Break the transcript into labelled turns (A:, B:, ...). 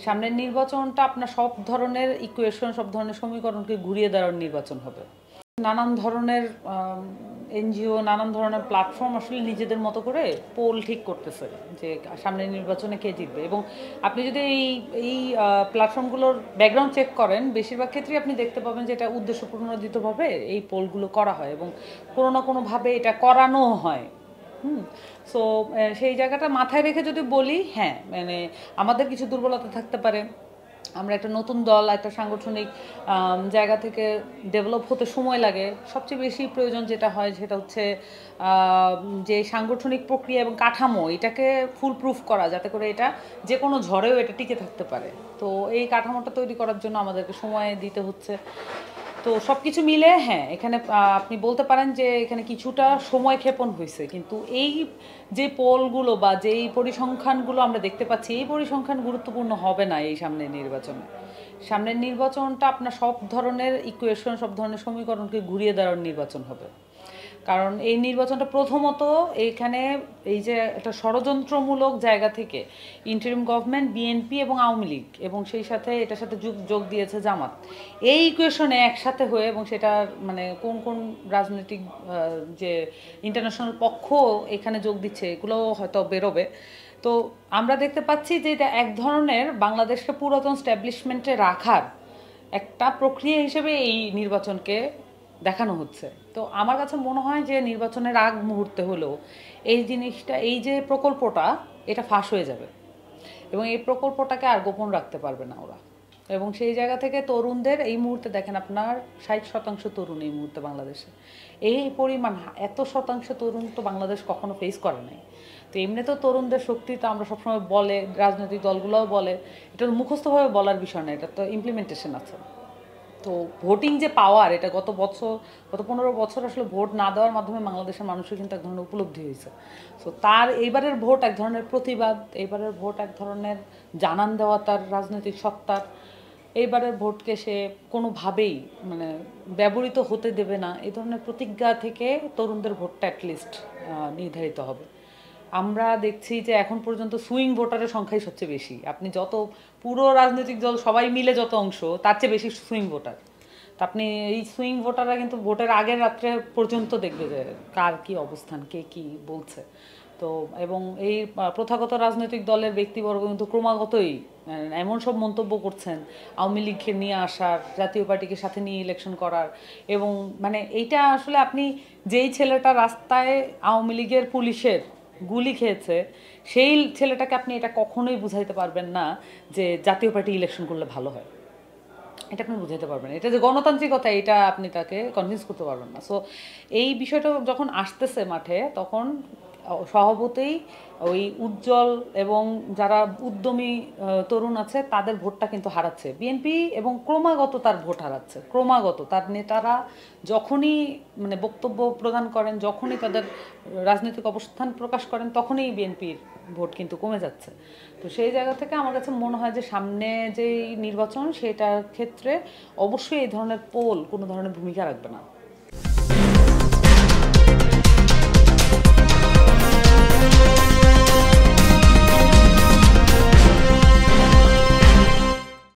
A: সামনের নির্বাচনটা আপনার সব ধরনের ইকুয়েশন, সব ধরনের সমীকরণকে ঘুরিয়ে দেওয়ার নির্বাচন হবে। নানান ধরনের এনজিও, নানান ধরনের প্ল্যাটফর্ম আসলে নিজেদের মতো করে পোল ঠিক করতেছে যে সামনের নির্বাচনে কে জিতবে। এবং আপনি যদি এই এই প্ল্যাটফর্মগুলোর ব্যাকগ্রাউন্ড চেক করেন, বেশিরভাগ ক্ষেত্রেই আপনি দেখতে পাবেন যে এটা উদ্দেশ্য প্রণোদিতভাবে এই পোলগুলো করা হয় এবং কোনো না কোনোভাবে এটা করানো হয়। সো সেই জায়গাটা মাথায় রেখে যদি বলি, হ্যাঁ মানে আমাদের কিছু দুর্বলতা থাকতে পারে। আমরা একটা নতুন দল, একটা সাংগঠনিক জায়গা থেকে ডেভেলপ হতে সময় লাগে। সবচেয়ে বেশি প্রয়োজন যেটা হয় সেটা হচ্ছে যে সাংগঠনিক প্রক্রিয়া এবং কাঠামো, এটাকে ফুল প্রুফ করা, যাতে করে এটা যে কোনো ঝড়েও এটা টিকে থাকতে পারে। তো এই কাঠামোটা তৈরি করার জন্য আমাদেরকে সময় দিতে হচ্ছে। তো সব কিছু মিলে হ্যাঁ, এখানে আপনি বলতে পারেন যে এখানে কিছুটা সময় ক্ষেপণ হয়েছে, কিন্তু এই যে পোলগুলো বা যেই পরিসংখ্যানগুলো আমরা দেখতে পাচ্ছি, এই পরিসংখ্যান গুরুত্বপূর্ণ হবে না এই সামনের নির্বাচনে। সামনের নির্বাচনটা আপনার সব ধরনের ইকুয়েশন, সব ধরনের সমীকরণকে ঘুরিয়ে দেওয়ার নির্বাচন হবে। কারণ এই নির্বাচনটা প্রথমত এইখানে এই যে একটা ষড়যন্ত্রমূলক জায়গা থেকে ইন্টারিম গভর্নমেন্ট, বিএনপি এবং আওয়ামী লীগ, এবং সেই সাথে এটার সাথে যোগ দিয়েছে জামাত, এই ইকুয়েশনে একসাথে হয়ে, এবং সেটা মানে কোন কোন রাজনৈতিক যে ইন্টারন্যাশনাল পক্ষ এখানে যোগ দিচ্ছে এগুলোও হয়তো বেরোবে। তো আমরা দেখতে পাচ্ছি যে এটা এক ধরনের বাংলাদেশকে পুরাতন স্ট্যাবলিশমেন্টে রাখার একটা প্রক্রিয়া হিসেবে এই নির্বাচনকে দেখানো হচ্ছে। তো আমার কাছে মনে হয় যে নির্বাচনের আগ মুহূর্তে হলেও এই জিনিসটা, এই যে প্রকল্পটা, এটা ফাঁস হয়ে যাবে এবং এই প্রকল্পটাকে আর গোপন রাখতে পারবে না ওরা। এবং সেই জায়গা থেকে তরুণদের এই মুহূর্তে দেখেন, আপনার 60% তরুণ এই মুহূর্তে বাংলাদেশে। এই পরিমাণ, এত শতাংশ তরুণ তো বাংলাদেশ কখনো ফেস করে নাই। তো এমনি তো তরুণদের শক্তি তো আমরা সবসময় বলে, রাজনৈতিক দলগুলোও বলে, এটা মুখস্থভাবে বলার বিষয় না, এটা তো ইমপ্লিমেন্টেশন আছে। তো ভোটিং যে পাওয়ার, এটা গত 15 বছর আসলে ভোট না দেওয়ার মাধ্যমে বাংলাদেশের মানুষের কিন্তু এক ধরনের উপলব্ধি হয়েছে। সো তার এইবারের ভোট এক ধরনের প্রতিবাদ, এইবারের ভোট এক ধরনের জানান দেওয়া তার রাজনৈতিক সত্তার। এইবারের ভোটকে সে কোনোভাবেই মানে ব্যবহৃত হতে দেবে না, এই ধরনের প্রতিজ্ঞা থেকে তরুণদের ভোটটা অ্যাটলিস্ট নির্ধারিত হবে। আমরা দেখছি যে এখন পর্যন্ত সুইং ভোটারের সংখ্যাই সবচেয়ে বেশি। আপনি যত পুরো রাজনৈতিক দল সবাই মিলে যত অংশ, তার চেয়ে বেশি সুইং ভোটার। তা আপনি এই সুইং ভোটাররা কিন্তু ভোটের আগের রাত্রে পর্যন্ত দেখবে যে কার কি অবস্থান, কে কি বলছে। তো এবং এই প্রথাগত রাজনৈতিক দলের ব্যক্তিবর্গ কিন্তু ক্রমাগতই এমন সব মন্তব্য করছেন, আওয়ামী লীগকে নিয়ে আসার, জাতীয় পার্টিকে সাথে নিয়ে ইলেকশন করার। এবং মানে এইটা আসলে আপনি যেই ছেলেটা রাস্তায় আওয়ামী লীগের পুলিশের গুলি খেয়েছে, সেই ছেলেটাকে আপনি এটা কখনোই বুঝাইতে পারবেন না যে জাতীয় পার্টি ইলেকশন করলে ভালো হয়। এটা আপনি বুঝাইতে পারবেন না। এটা যে গণতান্ত্রিকতা, এটা আপনি তাকে কনভিন্স করতে পারবেন না। সো এই বিষয়টা যখন আসতেছে মাঠে, তখন স্বভাবতই ওই উজ্জ্বল এবং যারা উদ্যমী তরুণ আছে তাদের ভোটটা কিন্তু হারাচ্ছে বিএনপি, এবং ক্রমাগত তার ভোট হারাচ্ছে। ক্রমাগত তার নেতারা যখনই মানে বক্তব্য প্রদান করেন, যখনই তাদের রাজনৈতিক অবস্থান প্রকাশ করেন, তখনই বিএনপির ভোট কিন্তু কমে যাচ্ছে। তো সেই জায়গা থেকে আমার কাছে মনে হয় যে সামনে যেই নির্বাচন, সেটার ক্ষেত্রে অবশ্যই এই ধরনের পোল কোনো ধরনের ভূমিকা রাখবে না।